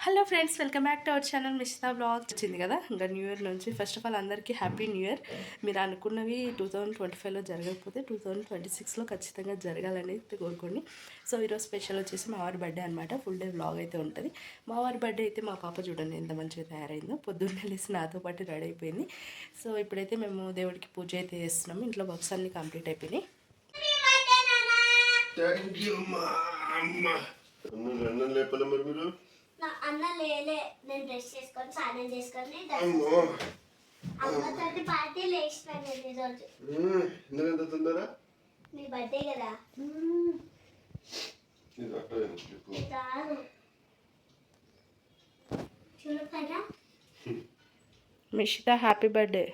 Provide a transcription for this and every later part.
Hello friends, welcome back to our channel Mishita blog. వచ్చింది కదా ఇంకా న్యూ ఇయర్ నుంచి. ఫస్ట్ ఆఫ్ ఆల్ అందరికీ హ్యాపీ న్యూ ఇయర్. మీరు అనుకున్నవి 2025లో జరగకపోతే 2026లో ఖచ్చితంగా జరగాలనేది కోరుకోండి. సో ఈరోజు స్పెషల్ వచ్చేసి మా వారి బర్త్డే అనమాట. ఫుల్ డే బ్లాగ్ అయితే ఉంటుంది. మా వారి బర్త్డే అయితే మా పాప చూడండి ఎంత మంచిగా తయారైందో. పొద్దున్నే లేసి నాతో పాటు రెడీ అయిపోయింది. సో ఇప్పుడైతే మేము దేవుడికి పూజ అయితే చేస్తున్నాము. ఇంట్లో వర్క్స్ అన్నీ కంప్లీట్ అయిపోయినాయి. అన్న లేలే, నేను డ్రెస్ చేసుకొని స్నానం చేసుకొని అమ్మతోటి పార్టీ లేచినాను నేను ఈరోజు. నీ బర్త్డే కదా. చూడపైనా Mishita happy birthday.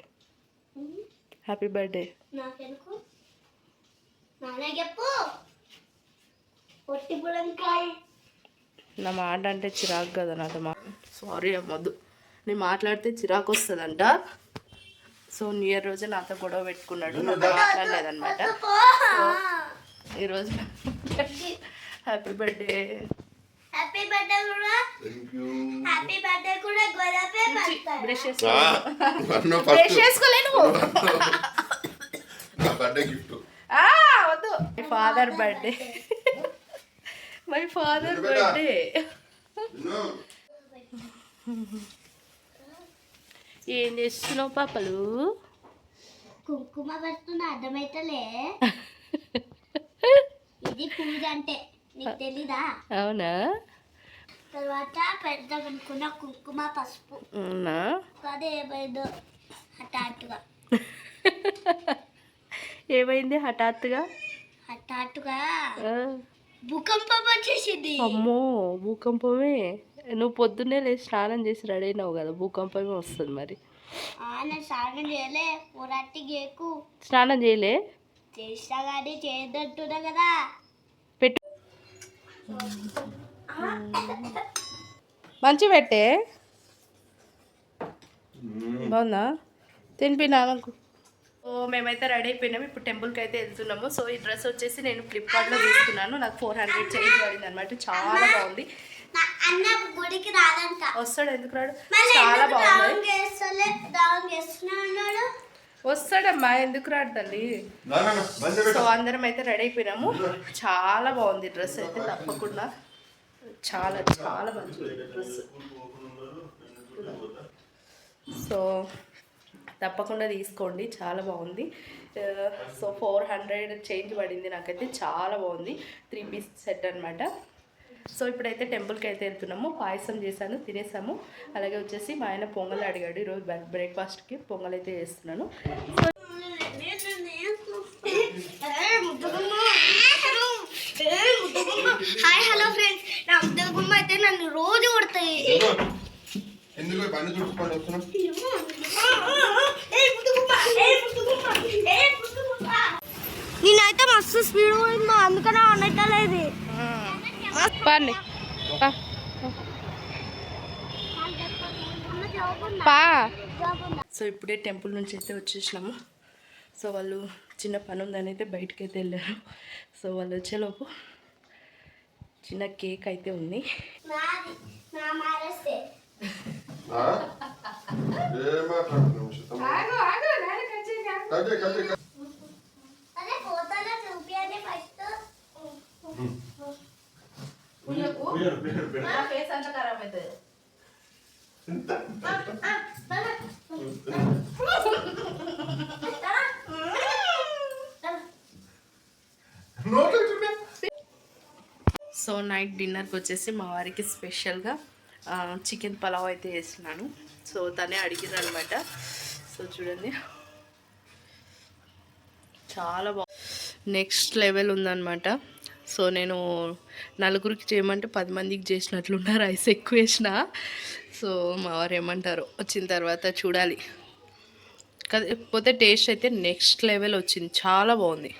Happy birthday. నాకెందుకు నాన్న చెప్పు. పొట్టి పుడంకాయ నా మాట అంటే చిరాకు కదా నాతో సారీ అమ్మొద్దు. నేను మాట్లాడితే చిరాకు వస్తుందంట. సో న్యూ ఇయర్ రోజు నాతో గొడవ పెట్టుకున్నాడు, నాతో మాట్లాడలేదన్నమాట. ఈరోజు హ్యాపీ బర్త్డే. హ్యాపీ బర్త్డే కూడా. హ్యాపీ బర్త్డే కూడా గొడవే పడతాడు. బ్రష్ చేసుకోలేను. వద్దు. Father birthday. My father birthday. ఏం చేస్తున్నావు పాపలు? కుంకుమ పెడుతున్నా, అర్థమైతలే. ఇది పూజ అంటే నీకు తెలీదా? అవునా? తర్వాత పెడదాం అనుకున్న కుంకుమ పసుపు. అవునా? అదే ఏమైందో హఠాత్తుగా. ఏమైంది హఠాత్తుగా? హఠాత్తుగా భూకంపం వచ్చేసింది. అమ్మో, భూకంపమే. నువ్వు పొద్దున్నే లేచి స్నానం చేసి రెడీ అయినావు కదా, భూకంపమే వస్తుంది మరి. నేను స్నానం చేయలే. ఊరట్టి గేకు స్నానం చేయలే. చేసినా కానీ చేయదంటున్నా కదా. పెట్టు మంచి పెట్టే. బాగుందా? తినిపినా నాకు. సో మేమైతే రెడీ అయిపోయినాము. ఇప్పుడు టెంపుల్కి అయితే వెళ్తున్నాము. సో ఈ డ్రెస్ వచ్చేసి నేను ఫ్లిప్కార్ట్లో తీసుకున్నాను. నాకు 400 చేంజ్ పడింది అనమాట. చాలా బాగుంది. వస్తాడు, ఎందుకు రాడు? చాలా బాగుంది. వస్తాడమ్మా, ఎందుకు రాడు తల్లి. సో అందరం అయితే రెడీ అయిపోయినాము. చాలా బాగుంది డ్రెస్ అయితే, తప్పకుండా చాలా చాలా మంచిది డ్రెస్. సో తప్పకుండా తీసుకోండి, చాలా బాగుంది. సో 400 చేంజ్ పడింది నాకైతే. చాలా బాగుంది. 3 పీస్ సెట్ అనమాట. సో ఇప్పుడైతే టెంపుల్కి అయితే వెళ్తున్నాము. పాయసం చేశాను, తినేసాము. అలాగే వచ్చేసి మా ఆయన పొంగల్ అడిగాడు. ఈరోజు బ్రేక్ఫాస్ట్కి పొంగల్ అయితే చేస్తున్నాను. హాయ్ హలో ఫ్రెండ్స్, నా ముద్దల గుమ్మ అయితే నన్ను రోజు కొడతాయి. నేనైతే మస్తు స్పీడ్ పోయిందో, అందుకనే అనట్లేదు. సో ఇప్పుడే టెంపుల్ నుంచి అయితే వచ్చేసినాము. సో వాళ్ళు చిన్న పని ఉందని అయితే బయటకు అయితే వెళ్ళారు. సో వాళ్ళు వచ్చేలోపు చిన్న కేక్ అయితే ఉంది. ఫేస్ అంతా ఖరాబ్ అవుతుంది. సో నైట్ డిన్నర్కి వచ్చేసి మా వారికి స్పెషల్గా చికెన్ పలావ్ అయితే వేస్తున్నాను. సో తనే అడిగిరు అనమాట. సో చూడండి, చాలా బాగుంది. నెక్స్ట్ లెవెల్ ఉందన్నమాట. సో నేను నలుగురికి చేయమంటే 10 మందికి చేసినట్లున్నా, రైస్ ఎక్కువ వేసిన. సో మా వారు ఏమంటారో వచ్చిన తర్వాత చూడాలి. కాకపోతే టేస్ట్ అయితే నెక్స్ట్ లెవెల్ వచ్చింది, చాలా బాగుంది.